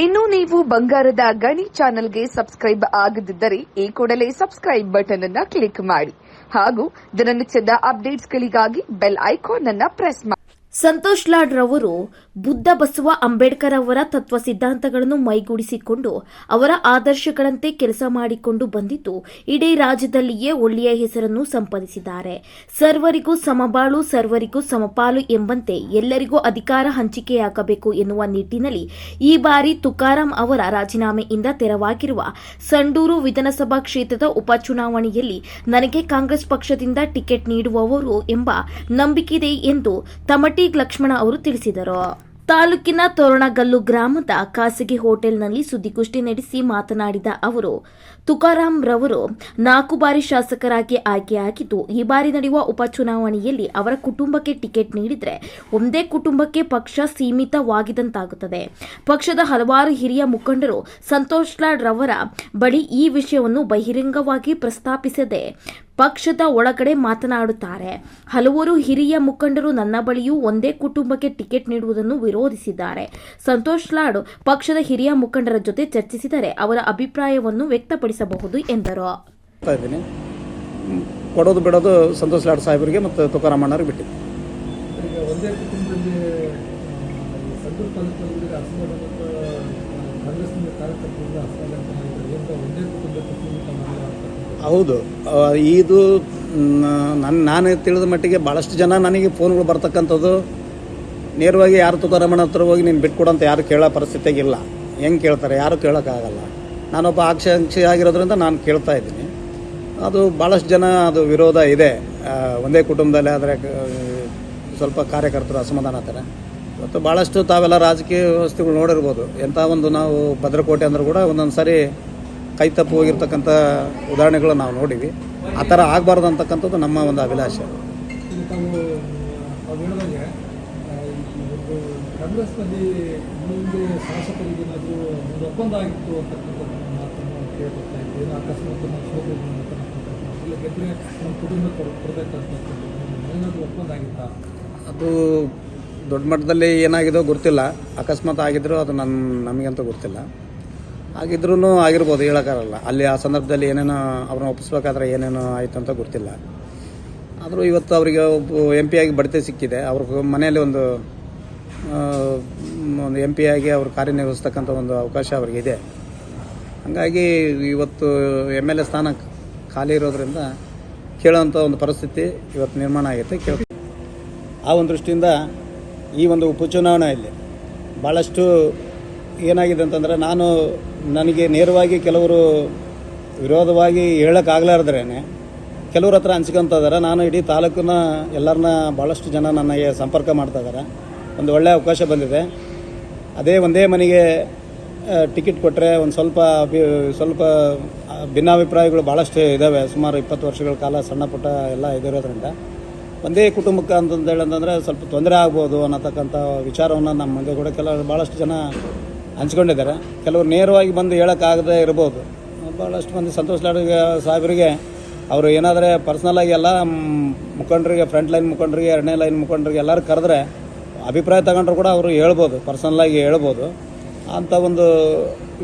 ಇನ್ನು ನೀವು ಬಂಗಾರದ ಗಣಿ ಚಾನೆಲ್ಗೆ ಸಬ್ಸ್ಕ್ರೈಬ್ ಆಗದಿದ್ದರೆ ಈ ಕೂಡಲೇ ಸಬ್ಸ್ಕ್ರೈಬ್ ಬಟನ್ ಅನ್ನು ಕ್ಲಿಕ್ ಮಾಡಿ ಹಾಗೂ ದಿನನಿತ್ಯದ ಅಪ್ಡೇಟ್ಸ್ಗಳಿಗಾಗಿ ಬೆಲ್ ಐಕಾನ್ ಅನ್ನು ಪ್ರೆಸ್ ಮಾಡಿ. ಸಂತೋಷ್ ಲಾಡ್ ರವರು ಬುದ್ಧ ಬಸವ ಅಂಬೇಡ್ಕರ್ ಅವರ ತತ್ವ ಸಿದ್ಧಾಂತಗಳನ್ನು ಮೈಗೂಡಿಸಿಕೊಂಡು ಅವರ ಆದರ್ಶಗಳಂತೆ ಕೆಲಸ ಮಾಡಿಕೊಂಡು ಬಂದಿದ್ದು ಇಡೀ ರಾಜ್ಯದಲ್ಲಿಯೇ ಒಳ್ಳೆಯ ಹೆಸರನ್ನು ಸಂಪಾದಿಸಿದ್ದಾರೆ. ಸರ್ವರಿಗೂ ಸಮಬಾಳು, ಸರ್ವರಿಗೂ ಸಮಪಾಲು ಎಂಬಂತೆ ಎಲ್ಲರಿಗೂ ಅಧಿಕಾರ ಹಂಚಿಕೆಯಾಗಬೇಕು ಎನ್ನುವ ನಿಟ್ಟಿನಲ್ಲಿ ಈ ಬಾರಿ ತುಕಾರಾಂ ಅವರ ರಾಜೀನಾಮೆಯಿಂದ ತೆರವಾಗಿರುವ ಸಂಡೂರು ವಿಧಾನಸಭಾ ಕ್ಷೇತ್ರದ ಉಪಚುನಾವಣೆಯಲ್ಲಿ ನನಗೆ ಕಾಂಗ್ರೆಸ್ ಪಕ್ಷದಿಂದ ಟಿಕೆಟ್ ನೀಡುವವರು ಎಂಬ ನಂಬಿಕೆಯಿದೆ ಎಂದು ತಮಟಿ ಲಕ್ಷ್ಮಣ ಅವರು ತಿಳಿಸಿದರು. ತಾಲೂಕಿನ ತೋರಣಗಲ್ಲು ಗ್ರಾಮದ ಖಾಸಗಿ ಹೋಟೆಲ್ನಲ್ಲಿ ಸುದ್ದಿಗೋಷ್ಠಿ ನಡೆಸಿ ಮಾತನಾಡಿದ ಅವರು, ತುಕಾರಾಂ ರವರು 4 ಬಾರಿ ಶಾಸಕರಾಗಿ ಆಯ್ಕೆಯಾಗಿದ್ದು ಈ ಬಾರಿ ನಡೆಯುವ ಉಪಚುನಾವಣೆಯಲ್ಲಿ ಅವರ ಕುಟುಂಬಕ್ಕೆ ಟಿಕೆಟ್ ನೀಡಿದರೆ ಒಂದೇ ಕುಟುಂಬಕ್ಕೆ ಪಕ್ಷ ಸೀಮಿತವಾಗಿದಂತಾಗುತ್ತದೆ. ಪಕ್ಷದ ಹಲವಾರು ಹಿರಿಯ ಮುಖಂಡರು ಸಂತೋಷ್ ಲಾಡ್ ರವರ ಬಳಿ ಈ ವಿಷಯವನ್ನು ಬಹಿರಂಗವಾಗಿ ಪ್ರಸ್ತಾಪಿಸದೆ ಪಕ್ಷದ ಒಳಗಡೆ ಮಾತನಾಡುತ್ತಾರೆ. ಹಲವಾರು ಹಿರಿಯ ಮುಖಂಡರು ನನ್ನ ಬಳಿಯೂ ಒಂದೇ ಕುಟುಂಬಕ್ಕೆ ಟಿಕೆಟ್ ನೀಡುವುದನ್ನು ವಿರೋಧಿಸಿದ್ದಾರೆ. ಸಂತೋಷ್ ಲಾಡ್ ಪಕ್ಷದ ಹಿರಿಯ ಮುಖಂಡರ ಜೊತೆ ಚರ್ಚಿಸಿದರೆ ಅವರ ಅಭಿಪ್ರಾಯವನ್ನು ವ್ಯಕ್ತಪಡಿಸಬಹುದು ಎಂದರು. ಕೊಡೋದು ಬಿಡೋದು ಸಂತೋಷ್ ಲಾಡ್ ಸಾಹೇಬರಿಗೆ ಮತ್ತು ತುಕಾರಾಂ ಅಣ್ಣರಿಗೆ ಬಿಟ್ಟಿದೆ. ಹೌದು, ಇದು ನಾನು ತಿಳಿದ ಮಟ್ಟಿಗೆ ಭಾಳಷ್ಟು ಜನ ನನಗೆ ಫೋನ್ಗಳು ಬರ್ತಕ್ಕಂಥದ್ದು. ನೇರವಾಗಿ ಯಾರು ತುಕಾರಾಮಣ್ಣ ಹತ್ರ ಹೋಗಿ ನೀನು ಬಿಟ್ಕೊಡಂತ ಯಾರು ಕೇಳೋ ಪರಿಸ್ಥಿತಿಗಿಲ್ಲ. ಹೆಂಗೆ ಕೇಳ್ತಾರೆ? ಯಾರು ಕೇಳೋಕ್ಕಾಗಲ್ಲ. ನಾನೊಬ್ಬ ಆಕಾಂಕ್ಷಿ ಆಗಿರೋದ್ರಿಂದ ನಾನು ಕೇಳ್ತಾ ಇದ್ದೀನಿ. ಅದು ಭಾಳಷ್ಟು ಜನ ಅದು ವಿರೋಧ ಇದೆ. ಒಂದೇ ಕುಟುಂಬದಲ್ಲಿ ಆದರೆ ಸ್ವಲ್ಪ ಕಾರ್ಯಕರ್ತರು ಅಸಮಾಧಾನ ಆಗ್ತಾರೆ. ಮತ್ತು ಭಾಳಷ್ಟು ತಾವೆಲ್ಲ ರಾಜಕೀಯ ವ್ಯವಸ್ಥೆಗಳು ನೋಡಿರ್ಬೋದು. ಎಂಥ ಒಂದು ನಾವು ಭದ್ರಕೋಟೆ ಅಂದರೂ ಕೂಡ ಒಂದೊಂದು ಸಾರಿ ಕೈ ತಪ್ಪು ಹೋಗಿರ್ತಕ್ಕಂಥ ಉದಾಹರಣೆಗಳು ನಾವು ನೋಡಿವಿ. ಆ ಥರ ಆಗಬಾರ್ದು ಅಂತಕ್ಕಂಥದ್ದು ನಮ್ಮ ಒಂದು ಅಭಿಲಾಷೆ. ಕಾಂಗ್ರೆಸ್ನಲ್ಲಿ ಮುಂದೆ ಶಾಸಕರಿಗೆ ಏನಾದರೂ ಒಂದು ಒಪ್ಪಂದ ಆಗಿತ್ತು ಅಂತಕ್ಕಂಥದ್ದು ಮಾತನ್ನು ಕೇಳ್ತಾ ಇದ್ದೀವಿ. ಅಕಸ್ಮಾತ್ ನಾವು ಇಲ್ಲ ಗೆದ್ದರೆ ನಮ್ಮ ಕುಟುಂಬಕ್ಕೆ ಕೊಡಬೇಕಂತಕ್ಕಂಥದ್ದು ಏನಾದರೂ ಒಪ್ಪಂದ ಆಗಿತ್ತಾ? ಅದು ದೊಡ್ಡ ಮಟ್ಟದಲ್ಲಿ ಏನಾಗಿದೋ ಗೊತ್ತಿಲ್ಲ. ಅಕಸ್ಮಾತ್ ಆಗಿದ್ರು ಅದು ನಮಗಂತೂ ಗೊತ್ತಿಲ್ಲ. ಆಗಿದ್ರೂ ಆಗಿರ್ಬೋದು, ಹೇಳೋಕ್ಕಾಗಲ್ಲ. ಅಲ್ಲಿ ಆ ಸಂದರ್ಭದಲ್ಲಿ ಏನೇನೋ ಅವ್ರನ್ನ ಒಪ್ಪಿಸ್ಬೇಕಾದ್ರೆ ಏನೇನೋ ಆಯಿತು ಅಂತ ಗೊತ್ತಿಲ್ಲ. ಆದರೂ ಇವತ್ತು ಅವರಿಗೆ MP ಆಗಿ ಬಡ್ತಿ ಸಿಕ್ಕಿದೆ. ಅವ್ರ ಮನೆಯಲ್ಲಿ ಒಂದು MP ಆಗಿ ಅವ್ರು ಕಾರ್ಯನಿರ್ವಹಿಸ್ತಕ್ಕಂಥ ಒಂದು ಅವಕಾಶ ಅವ್ರಿಗಿದೆ. ಹಾಗಾಗಿ ಇವತ್ತು MLA ಸ್ಥಾನ ಖಾಲಿ ಇರೋದ್ರಿಂದ ಕೇಳೋವಂಥ ಒಂದು ಪರಿಸ್ಥಿತಿ ಇವತ್ತು ನಿರ್ಮಾಣ ಆಗೈತೆ. ಆ ಒಂದು ದೃಷ್ಟಿಯಿಂದ ಈ ಒಂದು ಉಪಚುನಾವಣೆಯಲ್ಲಿ ಭಾಳಷ್ಟು ಏನಾಗಿದೆ ಅಂತಂದರೆ, ನನಗೆ ನೇರವಾಗಿ ಕೆಲವರು ವಿರೋಧವಾಗಿ ಹೇಳೋಕ್ಕಾಗಲಾರ್ದ್ರೇ ಕೆಲವ್ರ ಹತ್ರ ಹಂಚ್ಕೊತ ಇದ್ದಾರೆ. ನಾನು ಇಡೀ ತಾಲೂಕಿನ ಎಲ್ಲರನ್ನ ಭಾಳಷ್ಟು ಜನ ನನಗೆ ಸಂಪರ್ಕ ಮಾಡ್ತಾ ಇದ್ದಾರೆ. ಒಂದು ಒಳ್ಳೆಯ ಅವಕಾಶ ಬಂದಿದೆ. ಅದೇ ಒಂದೇ ಮನೆಗೆ ಟಿಕೆಟ್ ಕೊಟ್ಟರೆ ಒಂದು ಸ್ವಲ್ಪ ಭಿನ್ನಾಭಿಪ್ರಾಯಗಳು ಭಾಳಷ್ಟು ಇದ್ದಾವೆ. ಸುಮಾರು 20 ವರ್ಷಗಳ ಕಾಲ ಸಣ್ಣ ಪುಟ್ಟ ಎಲ್ಲ ಇದಿರೋದ್ರಿಂದ ಒಂದೇ ಕುಟುಂಬಕ್ಕೆ ಅಂತಂದೇಳಂತಂದರೆ ಸ್ವಲ್ಪ ತೊಂದರೆ ಆಗ್ಬೋದು ಅನ್ನತಕ್ಕಂಥ ವಿಚಾರವನ್ನು ನಮ್ಮ ಮುಂದೆ ಕೂಡ ಭಾಳಷ್ಟು ಜನ ಹಂಚ್ಕೊಂಡಿದ್ದಾರೆ. ಕೆಲವರು ನೇರವಾಗಿ ಬಂದು ಹೇಳೋಕ್ಕಾಗದೇ ಇರ್ಬೋದು. ಭಾಳಷ್ಟು ಮಂದಿ ಸಂತೋಷ್ ಲಾಡ್ ಸಾಹೇಬರಿಗೆ ಅವರು ಏನಾದರೆ ಪರ್ಸ್ನಲಾಗಿ ಎಲ್ಲ ಮುಖಂಡರಿಗೆ, ಫ್ರಂಟ್ ಲೈನ್ ಮುಖಂಡರಿಗೆ, 2ನೇ ಲೈನ್ ಮುಖಂಡರಿಗೆ ಎಲ್ಲರೂ ಕರೆದ್ರೆ ಅಭಿಪ್ರಾಯ ತಗೊಂಡ್ರು ಕೂಡ ಅವರು ಹೇಳ್ಬೋದು, ಪರ್ಸನಲಾಗಿ ಹೇಳ್ಬೋದು. ಅಂಥ ಒಂದು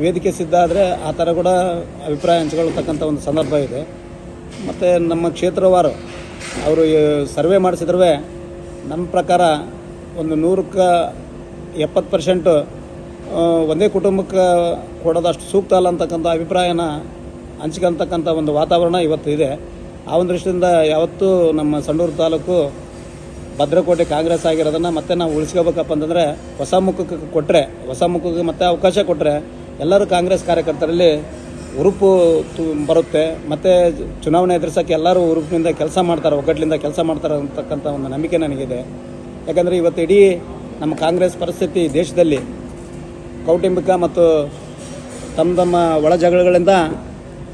ವೇದಿಕೆ ಸಿದ್ಧ ಆದರೆ ಆ ಥರ ಕೂಡ ಅಭಿಪ್ರಾಯ ಹಂಚ್ಕೊಳ್ತಕ್ಕಂಥ ಒಂದು ಸಂದರ್ಭ ಇದೆ. ಮತ್ತು ನಮ್ಮ ಕ್ಷೇತ್ರವಾರು ಅವರು ಸರ್ವೆ ಮಾಡಿಸಿದ್ರೆ ನಮ್ಮ ಪ್ರಕಾರ ಒಂದು 100ಕ್ಕೆ 70% ಒಂದೇ ಕುಟುಂಬಕ್ಕೆ ಕೊಡೋದಷ್ಟು ಸೂಕ್ತ ಅಲ್ಲ ಅಂತಕ್ಕಂಥ ಅಭಿಪ್ರಾಯನ ಹಂಚ್ಕೊಳ್ತಕ್ಕಂಥ ಒಂದು ವಾತಾವರಣ ಇವತ್ತು ಇದೆ. ಆ ಒಂದು ದೃಷ್ಟಿಯಿಂದ ಯಾವತ್ತೂ ನಮ್ಮ ಸಂಡೂರು ತಾಲೂಕು ಭದ್ರಕೋಟೆ ಕಾಂಗ್ರೆಸ್ ಆಗಿರೋದನ್ನು ಮತ್ತೆ ನಾವು ಉಳಿಸ್ಕೋಬೇಕಪ್ಪ ಅಂತಂದರೆ ಹೊಸ ಮುಖಕ್ಕೆ ಮತ್ತೆ ಅವಕಾಶ ಕೊಟ್ಟರೆ ಎಲ್ಲರೂ ಕಾಂಗ್ರೆಸ್ ಕಾರ್ಯಕರ್ತರಲ್ಲಿ ಹುರುಪು ಬರುತ್ತೆ. ಮತ್ತು ಚುನಾವಣೆ ಎದುರಿಸೋಕ್ಕೆ ಎಲ್ಲರೂ ಹುರುಪಿನಿಂದ ಕೆಲಸ ಮಾಡ್ತಾರೆ, ಒಗ್ಗಟ್ಟಿನಿಂದ ಕೆಲಸ ಮಾಡ್ತಾರೆ ಅಂತಕ್ಕಂಥ ಒಂದು ನಂಬಿಕೆ ನನಗಿದೆ. ಯಾಕಂದರೆ ಇವತ್ತು ಇಡೀ ನಮ್ಮ ಕಾಂಗ್ರೆಸ್ ಪರಿಸ್ಥಿತಿ ದೇಶದಲ್ಲಿ ಕೌಟುಂಬಿಕ ಮತ್ತು ತಮ್ಮ ಒಳ ಜಗಳಗಳಿಂದ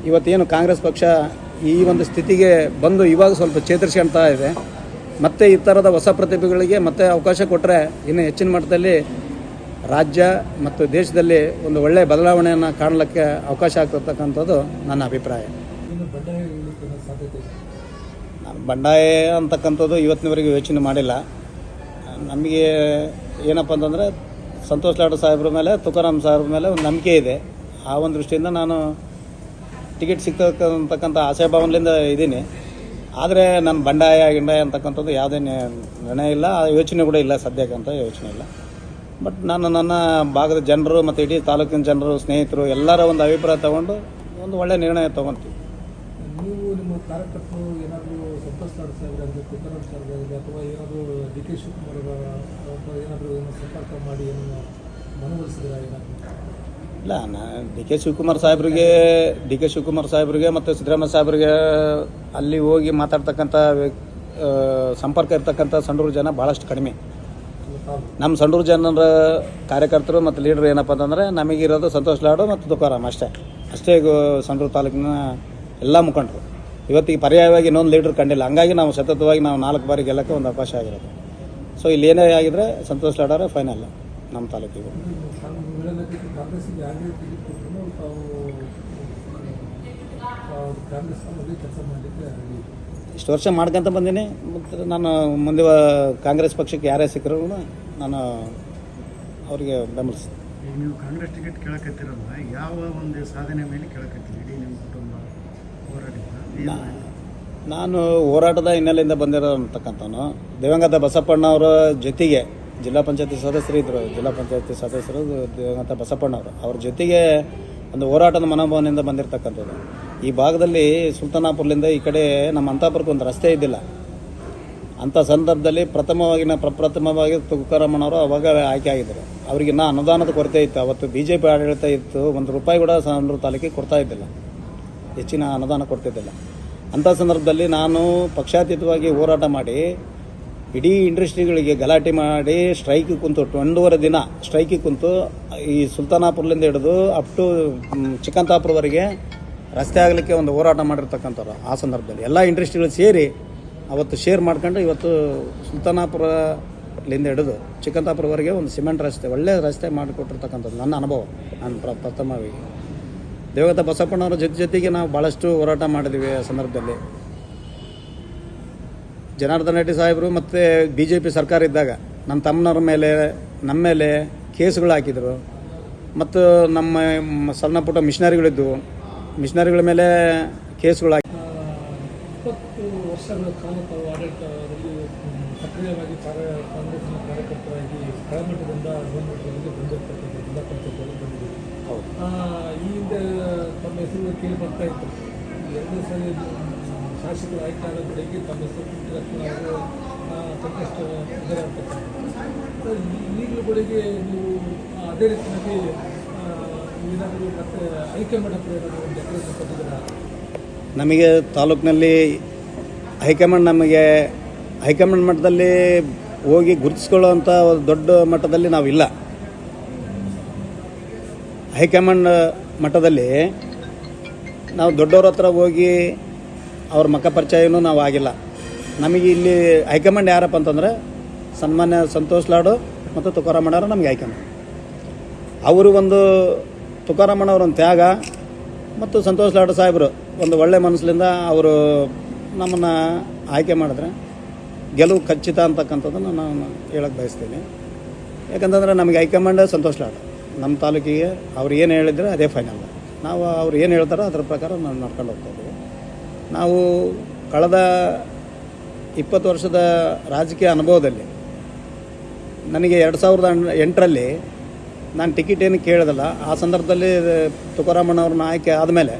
ಇವತ್ತೇನು ಕಾಂಗ್ರೆಸ್ ಪಕ್ಷ ಈ ಒಂದು ಸ್ಥಿತಿಗೆ ಬಂದು ಇವಾಗ ಸ್ವಲ್ಪ ಚೇತರಿಸ್ಕೊಳ್ತಾ ಇದೆ. ಮತ್ತು ಈ ಥರದ ಹೊಸ ಪ್ರತಿಭೆಗಳಿಗೆ ಮತ್ತೆ ಅವಕಾಶ ಕೊಟ್ಟರೆ ಇನ್ನು ಹೆಚ್ಚಿನ ಮಟ್ಟದಲ್ಲಿ ರಾಜ್ಯ ಮತ್ತು ದೇಶದಲ್ಲಿ ಒಂದು ಒಳ್ಳೆಯ ಬದಲಾವಣೆಯನ್ನು ಕಾಣಲಿಕ್ಕೆ ಅವಕಾಶ ಆಗ್ತಿರ್ತಕ್ಕಂಥದ್ದು ನನ್ನ ಅಭಿಪ್ರಾಯ. ಬಂಡಾಯ ಅಂತಕ್ಕಂಥದ್ದು ಇವತ್ತಿನವರೆಗೆ ಯೋಚನೆ ಮಾಡಿಲ್ಲ. ನಮಗೆ ಏನಪ್ಪ ಅಂತಂದರೆ ಸಂತೋಷ್ ಲಾಡ್ ಸಾಹೇಬ್ರ ಮೇಲೆ, ತುಕಾರಾಮ್ ಸಾಹೇಬ್ರ ಮೇಲೆ ಒಂದು ನಂಬಿಕೆ ಇದೆ. ಆ ಒಂದು ದೃಷ್ಟಿಯಿಂದ ನಾನು ಟಿಕೆಟ್ ಸಿಗ್ತಕ್ಕಂಥ ಆಶಾಭಾವನೆಯಿಂದ ಇದ್ದೀನಿ. ಆದರೆ ನನ್ನ ಬಂಡಾಯ ಅಂತಕ್ಕಂಥದ್ದು ಯಾವುದೇ ನಿರ್ಣಯ ಇಲ್ಲ, ಯೋಚನೆ ಕೂಡ ಇಲ್ಲ, ಸದ್ಯಕ್ಕಂತ ಯೋಚನೆ ಇಲ್ಲ. ಬಟ್ ನಾನು ನನ್ನ ಭಾಗದ ಜನರು ಮತ್ತು ಇಡೀ ತಾಲೂಕಿನ ಜನರು, ಸ್ನೇಹಿತರು ಎಲ್ಲರ ಒಂದು ಅಭಿಪ್ರಾಯ ತಗೊಂಡು ಒಂದು ಒಳ್ಳೆಯ ನಿರ್ಣಯ ತೊಗೊತೀವಿ. ನೀವು ನಿಮ್ಮ ಕಾರ್ಯಕರ್ತರು ಏನಾದರೂ ಸಂತೋಷ್ ಲಾಡ್ ಸಾಹೇಬರಾಗಲಿ, ತುಕಾರಾಮ್ ಸಾಹೇಬರಾಗಲಿ, ಅಥವಾ ಏನಾದರೂ ಡಿ.ಕೆ. ಶಿವಕುಮಾರ್ ಏನಾದರೂ ಸಂಪರ್ಕ ಮಾಡಿ ಏನು ಮನವೊಲಿಸಿದ್ರೆ ಏನಾದರೂ? ಇಲ್ಲ, ಡಿ.ಕೆ. ಶಿವಕುಮಾರ್ ಸಾಹೇಬ್ರಿಗೆ ಮತ್ತು ಸಿದ್ದರಾಮಯ್ಯ ಸಾಹೇಬ್ರಿಗೆ ಅಲ್ಲಿ ಹೋಗಿ ಮಾತಾಡ್ತಕ್ಕಂಥ ಸಂಪರ್ಕ ಇರ್ತಕ್ಕಂಥ ಸಂಡೂರು ಜನ ಭಾಳಷ್ಟು ಕಡಿಮೆ. ನಮ್ಮ ಸಂಡೂರು ಜನರ ಕಾರ್ಯಕರ್ತರು ಮತ್ತು ಲೀಡರ್ ಏನಪ್ಪ ಅಂತಂದರೆ ನಮಗಿರೋದು ಸಂತೋಷ್ ಲಾಡು ಮತ್ತು ತುಕಾರಾಮ್ ಅಷ್ಟೇ ಸಂಡೂರು ತಾಲೂಕಿನ ಎಲ್ಲ ಮುಖಂಡರು. ಇವತ್ತಿಗೆ ಪರ್ಯಾಯವಾಗಿ ಇನ್ನೊಂದು ಲೀಡರ್ ಕಂಡಿಲ್ಲ. ಹಂಗಾಗಿ ನಾವು ಸತತವಾಗಿ 4 ಬಾರಿ ಗೆಲ್ಲಕ್ಕೆ ಒಂದು ಅವಕಾಶ ಆಗಿರೋದು. ಸೊ ಇಲ್ಲಿ ಏನೇ ಆಗಿದ್ರೆ ಸಂತೋಷ್ ಲಾಡರೇ ಫೈನಲ್ ನಮ್ಮ ತಾಲೂಕಿಗೆ. ಕಾಂಗ್ರೆಸ್ಸಿಗೆ ಯಾರೇ ಟಿಕೆಟ್ ಕೊಟ್ಟರು ಕಾಂಗ್ರೆಸ್ನಲ್ಲಿ ಕೆಲಸ ಮಾಡಲಿಕ್ಕೆ ಇಷ್ಟು ವರ್ಷ ಮಾಡ್ಕೊಂತ ಬಂದೀನಿ. ಮತ್ತು ನಾನು ಮುಂದೆ ಕಾಂಗ್ರೆಸ್ ಪಕ್ಷಕ್ಕೆ ಯಾರೇ ಸಿಕ್ಕರೂ ನಾನು ಅವರಿಗೆ ಬೆಂಬಲಿಸ್ತೀನಿ. ನೀವು ಕಾಂಗ್ರೆಸ್ ಟಿಕೆಟ್ ಕೇಳಕತ್ತಿರಲ್ಲ, ಯಾವ ಒಂದು ಸಾಧನೆ ಮೇಲೆ ಕೇಳಕತ್ತೀರಿ? ಇಡೀ ನಿಮ್ಮ ಕುಟುಂಬ ಹೋರಾಟ ನಾನು ಹೋರಾಟದ ಹಿನ್ನೆಲೆಯಿಂದ ಬಂದಿರೋ ಅಂತಕ್ಕಂಥವನು. ದಿವಂಗತ ಬಸಪ್ಪಣ್ಣವರ ಜೊತೆಗೆ ಜಿಲ್ಲಾ ಪಂಚಾಯತಿ ಸದಸ್ಯರು ಇದ್ದರು. ಜಿಲ್ಲಾ ಪಂಚಾಯತಿ ಸದಸ್ಯರು ದಿವಂಗತ ಬಸಪ್ಪಣ್ಣವರು, ಅವ್ರ ಜೊತೆಗೆ ಒಂದು ಹೋರಾಟದ ಮನೋಭಾವನೆಯಿಂದ ಬಂದಿರತಕ್ಕಂಥದ್ದು. ಈ ಭಾಗದಲ್ಲಿ ಸುಲ್ತಾನಾಪುರದಿಂದ ಈ ಕಡೆ ನಮ್ಮ ಅಂತಾಪುರಕ್ಕೆ ಒಂದು ರಸ್ತೆ ಇದ್ದಿಲ್ಲ. ಅಂಥ ಸಂದರ್ಭದಲ್ಲಿ ಪ್ರಪ್ರಥಮವಾಗಿ ತುಕಾರಾಮಣ್ಣವರು ಅವಾಗ ಆಯ್ಕೆ ಆಗಿದ್ದರು. ಅವ್ರಿಗಿನ್ನ ಅನುದಾನದ ಕೊರತೆ ಇತ್ತು. ಅವತ್ತು BJP ಆಡಳಿತ ಇತ್ತು. ₹1 ಕೂಡ ಸಂಡೂರು ತಾಲೂಕಿಗೆ ಕೊಡ್ತಾ ಇದ್ದಿಲ್ಲ, ಹೆಚ್ಚಿನ ಅನುದಾನ ಕೊಡ್ತಿದ್ದಿಲ್ಲ. ಅಂಥ ಸಂದರ್ಭದಲ್ಲಿ ನಾನು ಪಕ್ಷಾತೀತವಾಗಿ ಹೋರಾಟ ಮಾಡಿ ಇಡೀ ಇಂಡಸ್ಟ್ರಿಗಳಿಗೆ ಗಲಾಟೆ ಮಾಡಿ ಸ್ಟ್ರೈಕಿಗೆ ಕುಂತು 1.5 ದಿನ ಸ್ಟ್ರೈಕಿಗೆ ಕುಂತು ಈ ಸುಲ್ತಾನಾಪುರದಿಂದ ಹಿಡಿದು ಅಪ್ ಟು ಚಿಕ್ಕಂತಾಪುರವರೆಗೆ ರಸ್ತೆ ಆಗಲಿಕ್ಕೆ ಒಂದು ಹೋರಾಟ ಮಾಡಿರ್ತಕ್ಕಂಥವ್ರು. ಆ ಸಂದರ್ಭದಲ್ಲಿ ಎಲ್ಲ ಇಂಡಸ್ಟ್ರಿಗಳು ಸೇರಿ ಅವತ್ತು ಶೇರ್ ಮಾಡ್ಕೊಂಡು ಇವತ್ತು ಸುಲ್ತಾನಾಪುರಲಿಂದ ಹಿಡಿದು ಚಿಕ್ಕಂತಾಪುರವರೆಗೆ ಒಂದು ಸಿಮೆಂಟ್ ರಸ್ತೆ, ಒಳ್ಳೆಯ ರಸ್ತೆ ಮಾಡಿಕೊಟ್ಟಿರ್ತಕ್ಕಂಥದ್ದು ನನ್ನ ಅನುಭವ. ನಾನು ಪ್ರಥಮವಾಗಿ ದೇವಗತ ಬಸಪ್ಪಣ್ಣವರ ಜೊತೆಗೆ ನಾವು ಭಾಳಷ್ಟು ಹೋರಾಟ ಮಾಡಿದ್ದೀವಿ. ಆ ಸಂದರ್ಭದಲ್ಲಿ ಜನಾರ್ದನ ರೆಡ್ಡಿ ಸಾಹೇಬರು ಮತ್ತು BJP ಸರ್ಕಾರ ಇದ್ದಾಗ ನಮ್ಮ ತಮ್ಮನವ್ರ ಮೇಲೆ ನಮ್ಮ ಮೇಲೆ ಕೇಸುಗಳು ಹಾಕಿದರು. ಮತ್ತು ನಮ್ಮ ಸಣ್ಣ ಪುಟ್ಟ ಮಿಷನರಿಗಳಿದ್ದವು, ಮಿಷನರಿಗಳ ಮೇಲೆ ಕೇಸುಗಳು ಹಾಕಿ 20 ವರ್ಷಗಳ ಕಾಲ ತಾವು ಆಡಳಿತದಲ್ಲಿ ಸಕ್ರಿಯವಾಗಿ ಕಾಂಗ್ರೆಸ್ನ ಕಾರ್ಯಕರ್ತರಾಗಿ ಕೆಳಮಟ್ಟದಿಂದ ಮೇಲ್ಮಟ್ಟದಲ್ಲಿ ಬಂದಿರತಕ್ಕಂಥ ಜಿಲ್ಲಾ ಪಂಚಾಯತ್ನಲ್ಲಿ ಬಂದಿದೆ. ಈ ಹಿಂದೆ ತಮ್ಮ ಹೆಸರು ಕೇಳಿ ಬರ್ತಾ ಇತ್ತು. 2 ಸರಿ ಶಾಸಕರು ಆಯ್ಕೆ ಆದ ಬೆಳಗ್ಗೆ ತಮ್ಮ ಹೆಸರು ಅವರು ಕಂಟೆಸ್ಟ್ ಇದ್ದಾರೆ ಅಂತಕ್ಕಂಥ. ಈಗಲೂ ಬೆಳಗ್ಗೆ ನೀವು ಅದೇ ರೀತಿಯಾಗಿ ಏನಾದರೂ ಮತ್ತೆ ಹೈಕಮಾಂಡ್ ಹತ್ರ ಏನಾದರೂ ಒಂದು ಡೆಕ್ಲೇಷನ್ ಕೊಟ್ಟಿದ್ದೀರಾ? ನಮಗೆ ತಾಲೂಕಿನಲ್ಲಿ ಹೈಕಮಾಂಡ್ ಮಟ್ಟದಲ್ಲಿ ಹೋಗಿ ಗುರುತಿಸ್ಕೊಳ್ಳೋವಂಥ ದೊಡ್ಡ ಮಟ್ಟದಲ್ಲಿ ನಾವಿಲ್ಲ. ಹೈಕಮಾಂಡ್ ಮಟ್ಟದಲ್ಲಿ ನಾವು ದೊಡ್ಡವ್ರ ಹತ್ರ ಹೋಗಿ ಅವ್ರ ಮುಖ ಪರಿಚಯನೂ ನಾವು ಆಗಿಲ್ಲ. ನಮಗೆ ಇಲ್ಲಿ ಹೈಕಮಾಂಡ್ ಯಾರಪ್ಪ ಅಂತಂದರೆ ಸನ್ಮಾನ್ಯ ಸಂತೋಷ್ ಲಾಡು ಮತ್ತು ತುಕಾರಾಮಣ್ಣವರು ನಮಗೆ ಹೈಕಮಾಂಡ್. ಅವರು ಒಂದು ತುಕಾರಾಮಣ್ಣವ್ರ ಒಂದು ತ್ಯಾಗ ಮತ್ತು ಸಂತೋಷ್ ಲಾಡು ಸಾಹೇಬರು ಒಂದು ಒಳ್ಳೆ ಮನಸ್ಸಿನಿಂದ ಅವರು ನಮ್ಮನ್ನು ಆಯ್ಕೆ ಮಾಡಿದ್ರೆ ಗೆಲುವು ಖಚಿತ ಅಂತಕ್ಕಂಥದ್ದನ್ನು ನಾನು ಹೇಳಕ್ಕೆ ಬಯಸ್ತೀನಿ. ಯಾಕಂತಂದರೆ ನಮಗೆ ಹೈಕಮಾಂಡ್ ಸಂತೋಷ್ ಲಾಡು, ನಮ್ಮ ತಾಲೂಕಿಗೆ ಅವ್ರು ಏನು ಹೇಳಿದರೆ ಅದೇ ಫೈನಲ್. ನಾವು ಅವ್ರು ಏನು ಹೇಳ್ತಾರೋ ಅದರ ಪ್ರಕಾರ ನಾವು ನಡ್ಕೊಂಡು ಹೋಗ್ತಾ ಇದ್ದೀವಿ. ನಾವು ಕಳೆದ 20 ವರ್ಷದ ರಾಜಕೀಯ ಅನುಭವದಲ್ಲಿ ನನಗೆ 2008ರಲ್ಲಿ ನಾನು ಟಿಕೆಟ್ ಏನು ಕೇಳಿದಲ್ಲ. ಆ ಸಂದರ್ಭದಲ್ಲಿ ತುಕಾರಾಮಣ್ಣವ್ರನ್ನ ಆಯ್ಕೆ ಆದಮೇಲೆ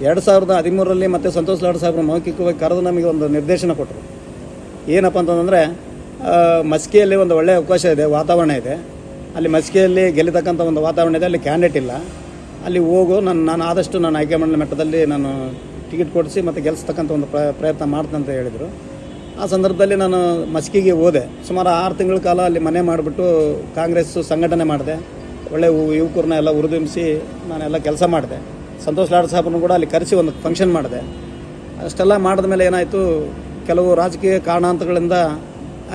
2013ರಲ್ಲಿ ಮತ್ತೆ ಸಂತೋಷ್ ಲಾಡ್ ಸಾಹೇಬ್ರ ಮೌಖಿಕವಾಗಿ ಕರೆದು ನಮಗೆ ಒಂದು ನಿರ್ದೇಶನ ಕೊಟ್ಟರು. ಏನಪ್ಪ ಅಂತಂದರೆ ಮಸ್ಕಿಯಲ್ಲಿ ಒಂದು ಒಳ್ಳೆಯ ಅವಕಾಶ ಇದೆ, ವಾತಾವರಣ ಇದೆ. ಅಲ್ಲಿ ಮಸ್ಕಿಯಲ್ಲಿ ಗೆಲ್ಲತಕ್ಕಂಥ ಒಂದು ವಾತಾವರಣ ಇದೆ, ಅಲ್ಲಿ ಕ್ಯಾಂಡಿಡೇಟ್ ಇಲ್ಲ, ಅಲ್ಲಿ ಹೋಗು, ನಾನು ಆದಷ್ಟು ನಾನು ಹೈಕಮಾಂಡ್ ಮಟ್ಟದಲ್ಲಿ ನಾನು ಟಿಕೆಟ್ ಕೊಡಿಸಿ ಮತ್ತು ಗೆಲ್ಲಿಸ್ತಕ್ಕಂಥ ಒಂದು ಪ್ರಯತ್ನ ಮಾಡ್ತೀನಿ ಅಂತ ಹೇಳಿದರು. ಆ ಸಂದರ್ಭದಲ್ಲಿ ನಾನು ಮಸ್ಕಿಗೆ ಹೋದೆ. ಸುಮಾರು 6 ತಿಂಗಳ ಕಾಲ ಅಲ್ಲಿ ಮನೆ ಮಾಡಿಬಿಟ್ಟು ಕಾಂಗ್ರೆಸ್ ಸಂಘಟನೆ ಮಾಡಿದೆ. ಒಳ್ಳೆ ಯುವಕರನ್ನ ಎಲ್ಲ ಹುರಿದುಂಬಿಸಿ ನಾನೆಲ್ಲ ಕೆಲಸ ಮಾಡಿದೆ. ಸಂತೋಷ್ ಲಾಡ್ ಸಾಹೇಬ್ರನ್ನು ಕೂಡ ಅಲ್ಲಿ ಕರೆಸಿ ಒಂದು ಫಂಕ್ಷನ್ ಮಾಡಿದೆ. ಅಷ್ಟೆಲ್ಲ ಮಾಡಿದ ಮೇಲೆ ಏನಾಯಿತು, ಕೆಲವು ರಾಜಕೀಯ ಕಾರಣಾಂತರಗಳಿಂದ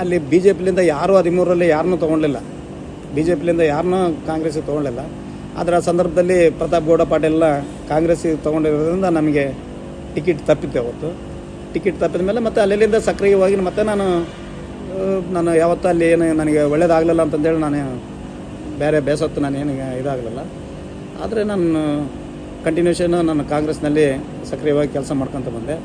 ಅಲ್ಲಿ BJPಲಿಂದ ಯಾರೂ 13ರಲ್ಲಿ ಯಾರನ್ನೂ ತೊಗೊಳ್ಳಿಲ್ಲ, BJPಲಿಂದ ಯಾರನ್ನೂ ಕಾಂಗ್ರೆಸ್ಸಿಗೆ ತೊಗೊಳ್ಳಿಲ್ಲ. ಆದರೆ ಆ ಸಂದರ್ಭದಲ್ಲಿ ಪ್ರತಾಪ್ ಗೌಡ ಪಾಟೀಲ್ನ ಕಾಂಗ್ರೆಸ್ಸಿಗೆ ತೊಗೊಂಡಿರೋದ್ರಿಂದ ನಮಗೆ ಟಿಕೆಟ್ ತಪ್ಪಿತ್ತು. ಅವತ್ತು ಟಿಕೆಟ್ ತಪ್ಪಿದ ಮೇಲೆ ಮತ್ತೆ ಅಲ್ಲಿಂದ ಸಕ್ರಿಯವಾಗಿ ಮತ್ತೆ ನಾನು ಯಾವತ್ತೂ ಅಲ್ಲಿ ಏನು ನನಗೆ ಒಳ್ಳೇದಾಗಲಿಲ್ಲ ಅಂತಂದೇಳಿ ನಾನು ಬೇರೆ ಬೇಸತ್ತು ನಾನೇನು ಇದಾಗಲಿಲ್ಲ. ಆದರೆ ನಾನು ಕಂಟಿನ್ಯೂಷನ್ ನಾನು ಕಾಂಗ್ರೆಸ್ನಲ್ಲಿ ಸಕ್ರಿಯವಾಗಿ ಕೆಲಸ ಮಾಡ್ಕೊತ ಬಂದೆ.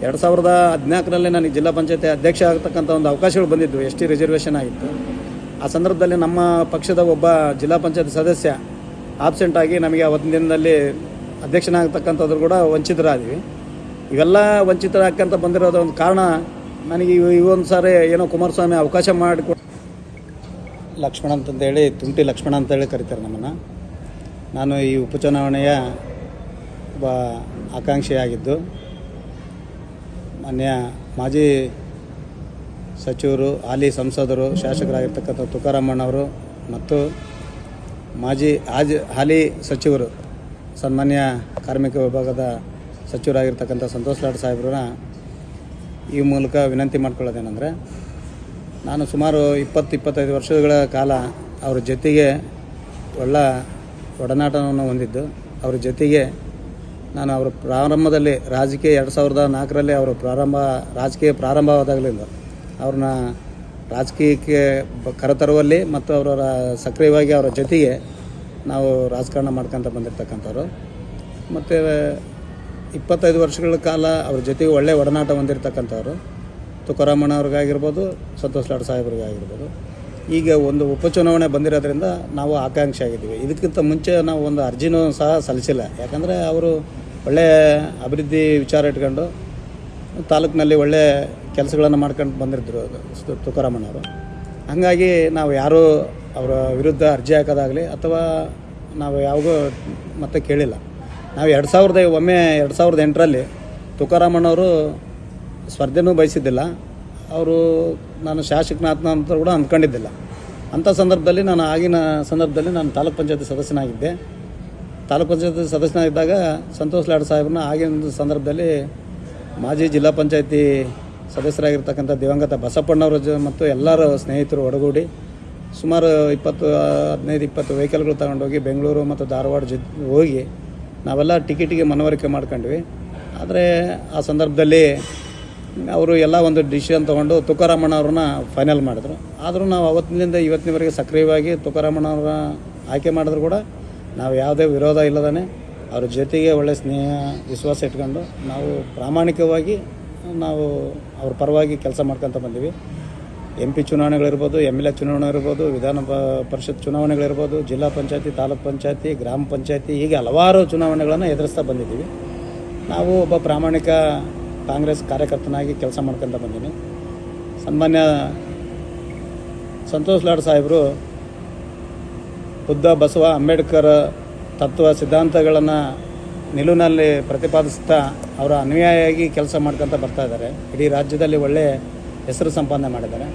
2014ರಲ್ಲಿ ನನಗೆ ಜಿಲ್ಲಾ ಪಂಚಾಯತಿ ಅಧ್ಯಕ್ಷ ಆಗ್ತಕ್ಕಂಥ ಒಂದು ಅವಕಾಶಗಳು ಬಂದಿದ್ದು, ST ರಿಸರ್ವೇಷನ್ ಆಗಿತ್ತು. ಆ ಸಂದರ್ಭದಲ್ಲಿ ನಮ್ಮ ಪಕ್ಷದ ಒಬ್ಬ ಜಿಲ್ಲಾ ಪಂಚಾಯತ್ ಸದಸ್ಯ ಆಬ್ಸೆಂಟ್ ಆಗಿ ನಮಗೆ ಅವತ್ತಿನ ದಿನದಲ್ಲಿ ಅಧ್ಯಕ್ಷನಾಗತಕ್ಕಂಥದ್ರು ಕೂಡ ವಂಚಿತರಾದ್ವಿ. ಇವೆಲ್ಲ ವಂಚಿತರಾಗ್ಕಂತ ಬಂದಿರೋದು ಒಂದು ಕಾರಣ ನನಗೆ ಇವೊಂದು ಸಾರಿ ಏನೋ ಕುಮಾರಸ್ವಾಮಿ ಅವಕಾಶ ಮಾಡಿಕೊಟ್ಟು, ಲಕ್ಷ್ಮಣ ಅಂತಂದೇಳಿ, ತುಂಟಿ ಲಕ್ಷ್ಮಣ ಅಂತೇಳಿ ಕರೀತಾರೆ ನಮ್ಮನ್ನು. ನಾನು ಈ ಉಪಚುನಾವಣೆಯ ಒಬ್ಬ ಆಕಾಂಕ್ಷಿಯಾಗಿದ್ದು, ಮಾನ್ಯ ಮಾಜಿ ಸಚಿವರು, ಹಾಲಿ ಸಂಸದರು, ಶಾಸಕರಾಗಿರ್ತಕ್ಕಂಥ ತುಕಾರಾಮಣ್ಣವರು ಮತ್ತು ಹಾಲಿ ಸಚಿವರು, ಸನ್ಮಾನ್ಯ ಕಾರ್ಮಿಕ ವಿಭಾಗದ ಸಚಿವರಾಗಿರ್ತಕ್ಕಂಥ ಸಂತೋಷ್ ಲಾಡ್ ಸಾಹೇಬ್ರನ್ನ ಈ ಮೂಲಕ ವಿನಂತಿ ಮಾಡ್ಕೊಳ್ಳೋದೇನೆಂದರೆ, ನಾನು ಸುಮಾರು 20-25 ವರ್ಷಗಳ ಕಾಲ ಅವ್ರ ಜೊತೆಗೆ ಒಡನಾಟವನ್ನು ಹೊಂದಿದ್ದು. ಅವ್ರ ಜೊತೆಗೆ ನಾನು ಅವರ ಪ್ರಾರಂಭದಲ್ಲಿ ರಾಜಕೀಯ 2004ರಲ್ಲಿ ಅವರು ರಾಜಕೀಯ ಪ್ರಾರಂಭವಾದಾಗಲಿಂದ ಅವ್ರನ್ನ ರಾಜಕೀಯಕ್ಕೆ ಕರೆತರುವಲ್ಲಿ ಮತ್ತು ಅವರ ಸಕ್ರಿಯವಾಗಿ ಅವರ ಜೊತೆಗೆ ನಾವು ರಾಜಕಾರಣ ಮಾಡ್ಕೊತ ಬಂದಿರತಕ್ಕಂಥವ್ರು. ಮತ್ತು 25 ವರ್ಷಗಳ ಕಾಲ ಅವ್ರ ಜೊತೆಗೆ ಒಳ್ಳೆಯ ಒಡನಾಟ ಹೊಂದಿರತಕ್ಕಂಥವ್ರು. ತುಕಾರಾಮಣ್ಣವ್ರಿಗಾಗಿರ್ಬೋದು, ಸಂತೋಷ್ ಲಾಡ್ ಸಾಹೇಬ್ರಿಗಾಗಿರ್ಬೋದು. ಈಗ ಒಂದು ಉಪಚುನಾವಣೆ ಬಂದಿರೋದ್ರಿಂದ ನಾವು ಆಕಾಂಕ್ಷಿ ಆಗಿದ್ದೀವಿ. ಇದಕ್ಕಿಂತ ಮುಂಚೆ ನಾವು ಒಂದು ಅರ್ಜಿನೂ ಸಹ ಸಲ್ಲಿಸಿಲ್ಲ. ಯಾಕಂದರೆ ಅವರು ಒಳ್ಳೆಯ ಅಭಿವೃದ್ಧಿ ವಿಚಾರ ಇಟ್ಕೊಂಡು ತಾಲೂಕಿನಲ್ಲಿ ಒಳ್ಳೆಯ ಕೆಲಸಗಳನ್ನು ಮಾಡ್ಕೊಂಡು ಬಂದಿದ್ರು ತುಕಾರಾಮಣ್ಣವರು. ಹಾಗಾಗಿ ನಾವು ಯಾರೂ ಅವರ ವಿರುದ್ಧ ಅರ್ಜಿ ಹಾಕೋದಾಗಲಿ ಅಥವಾ ನಾವು ಯಾವಾಗೂ ಮತ್ತೆ ಕೇಳಿಲ್ಲ. ನಾವು 2008ರಲ್ಲಿ ತುಕಾರಾಮಣ್ಣವರು ಸ್ಪರ್ಧೆನೂ ಬಯಸಿದ್ದಿಲ್ಲ. ನಾನು ಶಾಸಕನಾತ್ನ ಅಂತ ಕೂಡ ಅಂದ್ಕೊಂಡಿದ್ದಿಲ್ಲ. ಅಂಥ ಸಂದರ್ಭದಲ್ಲಿ ನಾನು ತಾಲೂಕ್ ಪಂಚಾಯತಿ ಸದಸ್ಯನಾಗಿದ್ದೆ. ತಾಲೂಕ್ ಪಂಚಾಯತಿ ಸದಸ್ಯನಾಗಿದ್ದಾಗ ಸಂತೋಷ್ ಲಾಡ್ ಸಾಹೇಬ್ರನ್ನ ಆಗಿನ ಸಂದರ್ಭದಲ್ಲಿ ಮಾಜಿ ಜಿಲ್ಲಾ ಪಂಚಾಯತಿ ಸದಸ್ಯರಾಗಿರ್ತಕ್ಕಂಥ ದಿವಂಗತ ಬಸಪ್ಪಣ್ಣವರು ಮತ್ತು ಎಲ್ಲರ ಸ್ನೇಹಿತರು ಒಡಗೂಡಿ ಸುಮಾರು 15-20 ವೆಹಿಕಲ್ಗಳು ತಗೊಂಡೋಗಿ ಬೆಂಗಳೂರು ಮತ್ತು ಧಾರವಾಡ ಹೋಗಿ ನಾವೆಲ್ಲ ಟಿಕೆಟಿಗೆ ಮನವರಿಕೆ ಮಾಡ್ಕೊಂಡ್ವಿ. ಆದರೆ ಆ ಸಂದರ್ಭದಲ್ಲಿ ಅವರು ಎಲ್ಲ ಒಂದು ಡಿಸಿಷನ್ ತೊಗೊಂಡು ತುಕಾರಾಮಣ್ಣವ್ರನ್ನ ಫೈನಲ್ ಮಾಡಿದ್ರು. ಆದರೂ ನಾವು ಅವತ್ತಿನಿಂದ ಇವತ್ತಿನವರೆಗೆ ಸಕ್ರಿಯವಾಗಿ ತುಕಾರಾಮಣ್ಣವ್ರ ಆಯ್ಕೆ ಮಾಡಿದ್ರು ಕೂಡ ನಾವು ಯಾವುದೇ ವಿರೋಧ ಇಲ್ಲದೇ ಅವ್ರ ಜೊತೆಗೆ ಒಳ್ಳೆಯ ಸ್ನೇಹ ವಿಶ್ವಾಸ ಇಟ್ಕೊಂಡು ನಾವು ಪ್ರಾಮಾಣಿಕವಾಗಿ ನಾವು ಅವ್ರ ಪರವಾಗಿ ಕೆಲಸ ಮಾಡ್ಕೊತ ಬಂದೀವಿ. MP ಚುನಾವಣೆಗಳಿರ್ಬೋದು, MLA ಚುನಾವಣೆ ಇರ್ಬೋದು, ವಿಧಾನ ಪರಿಷತ್ ಚುನಾವಣೆಗಳಿರ್ಬೋದು, ಜಿಲ್ಲಾ ಪಂಚಾಯತಿ, ತಾಲೂಕ್ ಪಂಚಾಯತಿ, ಗ್ರಾಮ ಪಂಚಾಯತಿ, ಹೀಗೆ ಹಲವಾರು ಚುನಾವಣೆಗಳನ್ನು ಎದುರಿಸ್ತಾ ಬಂದಿದ್ದೀವಿ. ನಾವು ಒಬ್ಬ ಪ್ರಾಮಾಣಿಕ ಕಾಂಗ್ರೆಸ್ ಕಾರ್ಯಕರ್ತನಾಗಿ ಕೆಲಸ ಮಾಡ್ಕೊತ ಬಂದೀನಿ. ಸನ್ಮಾನ್ಯ ಸಂತೋಷ್ ಲಾಡ್ ಸಾಹೇಬರು ಬುದ್ಧ, ಬಸವ, ಅಂಬೇಡ್ಕರ್ ತತ್ವ ಸಿದ್ಧಾಂತಗಳನ್ನು ನಿಲುವಿನಲ್ಲಿ ಪ್ರತಿಪಾದಿಸ್ತಾ ಅವರ ಅನುಯಾಯಿಯಾಗಿ ಕೆಲಸ ಮಾಡ್ಕೊತ ಬರ್ತಾ ಇದ್ದಾರೆ. ಇಡೀ ರಾಜ್ಯದಲ್ಲಿ ಒಳ್ಳೆಯ ಹೆಸರು ಸಂಪಾದನೆ ಮಾಡಿದ್ದಾರೆ.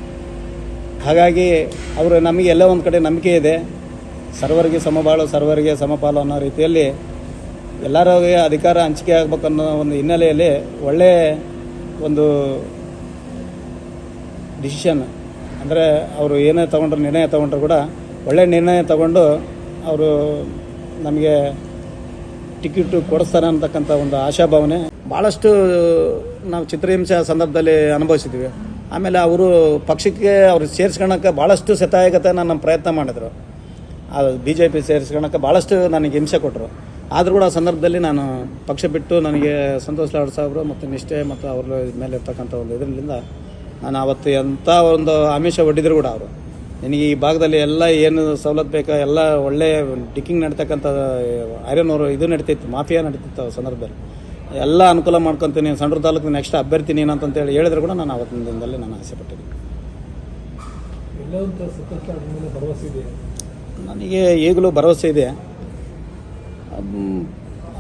ಹಾಗಾಗಿ ಅವರು ನಮಗೆ ಎಲ್ಲ ಒಂದು ಕಡೆ ನಂಬಿಕೆ ಇದೆ. ಸರ್ವರಿಗೆ ಸಮಬಾಳು, ಸರ್ವರಿಗೆ ಸಮಪಾಲು ಅನ್ನೋ ರೀತಿಯಲ್ಲಿ ಎಲ್ಲರಿಗೆ ಅಧಿಕಾರ ಹಂಚಿಕೆ ಆಗಬೇಕನ್ನೋ ಒಂದು ಹಿನ್ನೆಲೆಯಲ್ಲಿ ಒಳ್ಳೆಯ ಒಂದು ಡಿಸಿಷನ್, ಅಂದರೆ ಅವರು ಏನೇ ನಿರ್ಣಯ ತೊಗೊಂಡ್ರು ಕೂಡ ಒಳ್ಳೆಯ ನಿರ್ಣಯ ತಗೊಂಡು ಅವರು ನಮಗೆ ಟಿಕೆಟ್ ಕೊಡಿಸ್ತಾರೆ ಅಂತಕ್ಕಂಥ ಒಂದು ಆಶಾಭಾವನೆ. ಭಾಳಷ್ಟು ನಾವು ಚಿತ್ರಹಿಂಸೆ ಸಂದರ್ಭದಲ್ಲಿ ಅನುಭವಿಸಿದ್ವಿ. ಆಮೇಲೆ ಅವರು ಪಕ್ಷಕ್ಕೆ ಅವ್ರು ಸೇರಿಸ್ಕೊಳಕ್ಕೆ ಭಾಳಷ್ಟು ಶತಾಯಗತೆ ನಮ್ಮ ಪ್ರಯತ್ನ ಮಾಡಿದ್ರು. BJP ಸೇರಿಸ್ಕೊಳಕ್ಕೆ ಭಾಳಷ್ಟು ನನಗೆ ಹಿಂಸೆ ಕೊಟ್ಟರು. ಆದರೂ ಕೂಡ ಆ ಸಂದರ್ಭದಲ್ಲಿ ನಾನು ಪಕ್ಷ ಬಿಟ್ಟು ನನಗೆ ಸಂತೋಷ್ ಲಾಡ್ ಸಾಹೇಬರು ಮತ್ತು ನಿಷ್ಠೆ ಮತ್ತು ಅವ್ರ ಮೇಲೆ ಇರ್ತಕ್ಕಂಥ ಒಂದು ಇದರಿಂದ ನಾನು ಅವತ್ತು ಎಂಥ ಒಂದು ಆಮಿಷ ಒಡ್ಡಿದ್ರು ಕೂಡ ಅವರು ನಿನಗೆ ಈ ಭಾಗದಲ್ಲಿ ಎಲ್ಲ ಏನು ಸವಲತ್ತು ಬೇಕಾ, ಎಲ್ಲ ಒಳ್ಳೆಯ ಡಿಕ್ಕಿಂಗ್ ನಡೀತಕ್ಕಂಥ ಐರನ್ ಇದು ನಡೀತಿತ್ತು, ಮಾಫಿಯಾ ನಡೀತಿತ್ತು. ಆ ಸಂದರ್ಭದಲ್ಲಿ ಎಲ್ಲ ಅನುಕೂಲ ಮಾಡ್ಕೊತೀನಿ, ಸಂಡ್ರ ತಾಲೂಕು ನೆಕ್ಸ್ಟ್ ಅಭ್ಯರ್ಥಿ ನೀನು ಅಂತೇಳಿ ಹೇಳಿದ್ರು ಕೂಡ ನಾನು ಅವತ್ತಿನ ದಿನದಲ್ಲಿ ನಾನು ಆಸೆ ಪಟ್ಟಿದ್ದೀನಿ. ನನಗೆ ಈಗಲೂ ಭರವಸೆ ಇದೆ.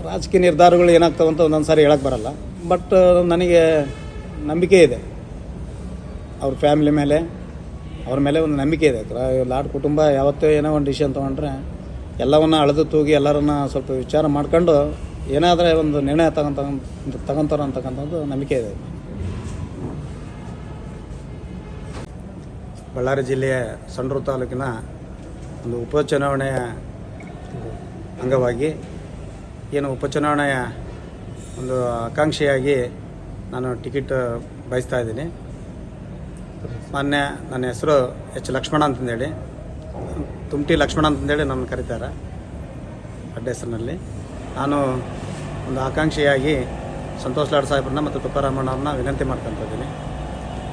ರಾಜಕೀಯ ನಿರ್ಧಾರಗಳು ಏನಾಗ್ತಾವಂತ ಒಂದೊಂದು ಸಾರಿ ಹೇಳಕ್ಕೆ ಬರಲ್ಲ. ಬಟ್ ನನಗೆ ನಂಬಿಕೆ ಇದೆ ಅವ್ರ ಫ್ಯಾಮಿಲಿ ಮೇಲೆ, ಅವ್ರ ಮೇಲೆ ಒಂದು ನಂಬಿಕೆ ಇದೆ. ಲಾಡ್ ಕುಟುಂಬ ಯಾವತ್ತೂ ಏನೋ ಒಂದು ಡಿಸಿಷನ್ ತೊಗೊಂಡ್ರೆ ಎಲ್ಲವನ್ನ ಅಳೆದು ತೂಗಿ ಎಲ್ಲರನ್ನ ಸ್ವಲ್ಪ ವಿಚಾರ ಮಾಡ್ಕೊಂಡು ಏನಾದರೆ ಒಂದು ನಿರ್ಣಯ ತಗೊಂತಾರೆ ಅಂತಕ್ಕಂಥದ್ದು ನಂಬಿಕೆ ಇದೆ. ಬಳ್ಳಾರಿ ಜಿಲ್ಲೆಯ ಸಂಡೂರು ತಾಲೂಕಿನ ಒಂದು ಉಪಚುನಾವಣೆಯ ಅಂಗವಾಗಿ ಉಪಚುನಾವಣೆಯ ಒಂದು ಆಕಾಂಕ್ಷಿಯಾಗಿ ನಾನು ಟಿಕೆಟ್ ಬಯಸ್ತಾ ಇದ್ದೀನಿ. ನನ್ನ ಹೆಸರು H. ಲಕ್ಷ್ಮಣ ಅಂತಂದೇಳಿ. ತುಮಟಿ ಲಕ್ಷ್ಮಣ ಅಂತಂದೇಳಿ ನನ್ನ ಕರೀತಾರೆ ಅಡ್ಡ ಹೆಸರಿನಲ್ಲಿ. ನಾನು ಒಂದು ಆಕಾಂಕ್ಷಿಯಾಗಿ ಸಂತೋಷ್ ಲಾಡ್ ಸಾಹೇಬ್ರನ್ನ ಮತ್ತು ತುಕಾರಾಮಣ್ಣವ್ರನ್ನ ವಿನಂತಿ ಮಾಡ್ಕೊತಾ ಇದ್ದೀನಿ.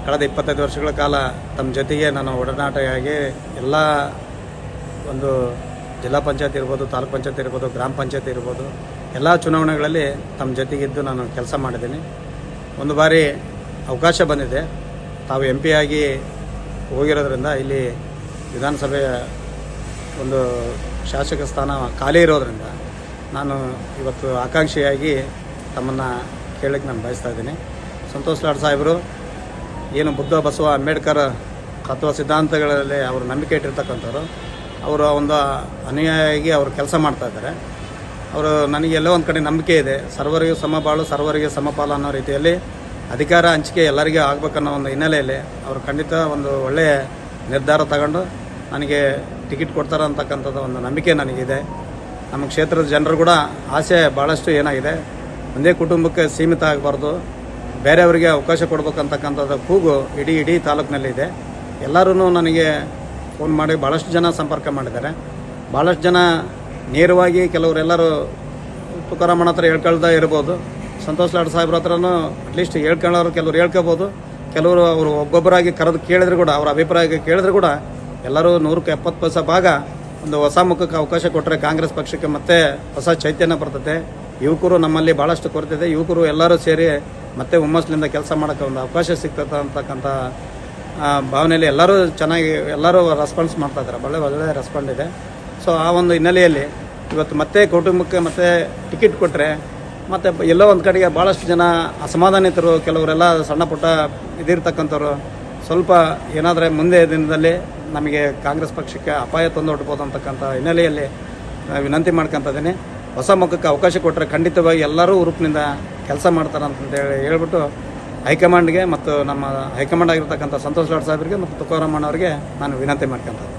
ಕಳೆದ 25 ವರ್ಷಗಳ ಕಾಲ ತಮ್ಮ ಜೊತೆಗೆ ನಾನು ಒಡನಾಟವಾಗಿ ಎಲ್ಲ ಒಂದು ಜಿಲ್ಲಾ ಪಂಚಾಯತ್ ಇರ್ಬೋದು, ತಾಲೂಕು ಪಂಚಾಯತ್ ಇರ್ಬೋದು, ಗ್ರಾಮ ಪಂಚಾಯತ್ ಇರ್ಬೋದು, ಎಲ್ಲ ಚುನಾವಣೆಗಳಲ್ಲಿ ತಮ್ಮ ಜೊತೆಗಿದ್ದು ನಾನು ಕೆಲಸ ಮಾಡಿದ್ದೀನಿ. ಒಂದು ಬಾರಿ ಅವಕಾಶ ಬಂದಿದೆ, ತಾವು MP ಆಗಿ ಹೋಗಿರೋದ್ರಿಂದ ಇಲ್ಲಿ ವಿಧಾನಸಭೆಯ ಒಂದು ಶಾಸಕ ಸ್ಥಾನ ಖಾಲಿ ಇರೋದ್ರಿಂದ ನಾನು ಇವತ್ತು ಆಕಾಂಕ್ಷಿಯಾಗಿ ತಮ್ಮನ್ನು ಕೇಳಕ್ಕೆ ನಾನು ಬಯಸ್ತಾ ಇದ್ದೀನಿ. ಸಂತೋಷ್ ಲಾಡ್ ಸಾಹೇಬರು ಏನು ಬುದ್ಧ ಬಸವ ಅಂಬೇಡ್ಕರ್ ತತ್ವ ಸಿದ್ಧಾಂತಗಳಲ್ಲಿ ಅವರು ನಂಬಿಕೆ ಇಟ್ಟಿರ್ತಕ್ಕಂಥವ್ರು, ಅವರು ಒಂದು ಅನುಯಾಯಿಯಾಗಿ ಅವರು ಕೆಲಸ ಮಾಡ್ತಾ ಇದ್ದಾರೆ. ಅವರು ನನಗೆ ಎಲ್ಲೋ ಒಂದು ಕಡೆ ನಂಬಿಕೆ ಇದೆ, ಸರ್ವರಿಗೂ ಸಮಬಾಳು ಸರ್ವರಿಗೆ ಸಮಪಾಲು ಅನ್ನೋ ರೀತಿಯಲ್ಲಿ ಅಧಿಕಾರ ಹಂಚಿಕೆ ಎಲ್ಲರಿಗೂ ಆಗಬೇಕನ್ನೋ ಒಂದು ಹಿನ್ನೆಲೆಯಲ್ಲಿ ಅವರು ಖಂಡಿತ ಒಂದು ಒಳ್ಳೆಯ ನಿರ್ಧಾರ ತಗೊಂಡು ನನಗೆ ಟಿಕೆಟ್ ಕೊಡ್ತಾರೆ ಅಂತಕ್ಕಂಥದ್ದು ಒಂದು ನಂಬಿಕೆ ನನಗಿದೆ. ನಮ್ಮ ಕ್ಷೇತ್ರದ ಜನರು ಕೂಡ ಆಸೆ ಭಾಳಷ್ಟು ಏನಾಗಿದೆ, ಒಂದೇ ಕುಟುಂಬಕ್ಕೆ ಸೀಮಿತ ಆಗಬಾರ್ದು, ಬೇರೆಯವರಿಗೆ ಅವಕಾಶ ಕೊಡ್ಬೇಕಂತಕ್ಕಂಥದ್ದು ಕೂಗು ಇಡೀ ತಾಲೂಕಿನಲ್ಲಿದೆ. ಎಲ್ಲರೂ ನನಗೆ ಫೋನ್ ಮಾಡಿ ಭಾಳಷ್ಟು ಜನ ಸಂಪರ್ಕ ಮಾಡಿದ್ದಾರೆ. ಭಾಳಷ್ಟು ಜನ ನೇರವಾಗಿ ಕೆಲವರೆಲ್ಲರೂ ತುಕಾರಾಮಣ್ಣ ಹತ್ರ ಹೇಳ್ಕೊಳ್ತಾ ಇರ್ಬೋದು, ಸಂತೋಷ್ ಲಾಡ್ ಸಾಹೇಬ್ರ ಹತ್ರನೂ ಅಟ್ಲೀಸ್ಟ್ ಹೇಳ್ಕೊಳ್ಳೋರು ಕೆಲವ್ರು ಹೇಳ್ಕೋಬೋದು, ಕೆಲವರು ಅವರು ಒಬ್ಬೊಬ್ಬರಾಗಿ ಕರೆದು ಕೇಳಿದ್ರು ಕೂಡ, ಅವರ ಅಭಿಪ್ರಾಯ ಕೇಳಿದ್ರು ಕೂಡ ಎಲ್ಲರೂ 100ಕ್ಕೆ 70% ಭಾಗ ಒಂದು ಹೊಸ ಮುಖಕ್ಕೆ ಅವಕಾಶ ಕೊಟ್ಟರೆ ಕಾಂಗ್ರೆಸ್ ಪಕ್ಷಕ್ಕೆ ಮತ್ತೆ ಹೊಸ ಚೈತನ್ಯ ಬರ್ತದೆ. ಯುವಕರು ನಮ್ಮಲ್ಲಿ ಭಾಳಷ್ಟು ಕೊರತಿದೆ, ಯುವಕರು ಎಲ್ಲರೂ ಸೇರಿ ಮತ್ತೆ ಹುಮ್ಮಸ್ಲಿಂದ ಕೆಲಸ ಮಾಡೋಕ್ಕೆ ಒಂದು ಅವಕಾಶ ಸಿಗ್ತದೆ ಅಂತಕ್ಕಂಥ ಭಾವನೆಯಲ್ಲಿ ಎಲ್ಲರೂ ರೆಸ್ಪಾನ್ಸ್ ಮಾಡ್ತಾ ಇದ್ದಾರೆ. ಒಳ್ಳೆ ರೆಸ್ಪಾಂಡ್ ಇದೆ. ಸೊ ಆ ಒಂದು ಹಿನ್ನೆಲೆಯಲ್ಲಿ ಇವತ್ತು ಮತ್ತೆ ಕುಟುಂಬಕ್ಕೆ ಮತ್ತೆ ಟಿಕೆಟ್ ಕೊಟ್ಟರೆ ಮತ್ತು ಎಲ್ಲೋ ಒಂದು ಕಡೆಗೆ ಭಾಳಷ್ಟು ಜನ ಅಸಮಾಧಾನಿತರು, ಕೆಲವರೆಲ್ಲ ಸಣ್ಣ ಪುಟ್ಟ ಇದಿರ್ತಕ್ಕಂಥವ್ರು ಸ್ವಲ್ಪ ಏನಾದರೆ ಮುಂದೆ ದಿನದಲ್ಲಿ ನಮಗೆ ಕಾಂಗ್ರೆಸ್ ಪಕ್ಷಕ್ಕೆ ಅಪಾಯ ತಂದೊಡ್ಬೋದು ಅಂತಕ್ಕಂಥ ಹಿನ್ನೆಲೆಯಲ್ಲಿ ವಿನಂತಿ ಮಾಡ್ಕೊತಿದ್ದೀನಿ. ಹೊಸ ಮುಖಕ್ಕೆ ಅವಕಾಶ ಕೊಟ್ಟರೆ ಖಂಡಿತವಾಗಿ ಎಲ್ಲರೂ ಹುರುಪಿನಿಂದ ಕೆಲಸ ಮಾಡ್ತಾರೆ ಅಂತಂತೇಳಿ ಹೇಳ್ಬಿಟ್ಟು ಹೈಕಮಾಂಡ್ಗೆ ಮತ್ತು ನಮ್ಮ ಹೈಕಮಾಂಡ್ ಆಗಿರ್ತಕ್ಕಂಥ ಸಂತೋಷ್ ಲಾಡ್ ಸಾಹೇಬರಿಗೆ ಮತ್ತು ತುಕಾರಾಮಣ್ಣ ಅವರಿಗೆ ನಾನು ವಿನಂತಿ ಮಾಡ್ಕೊತೀನಿ.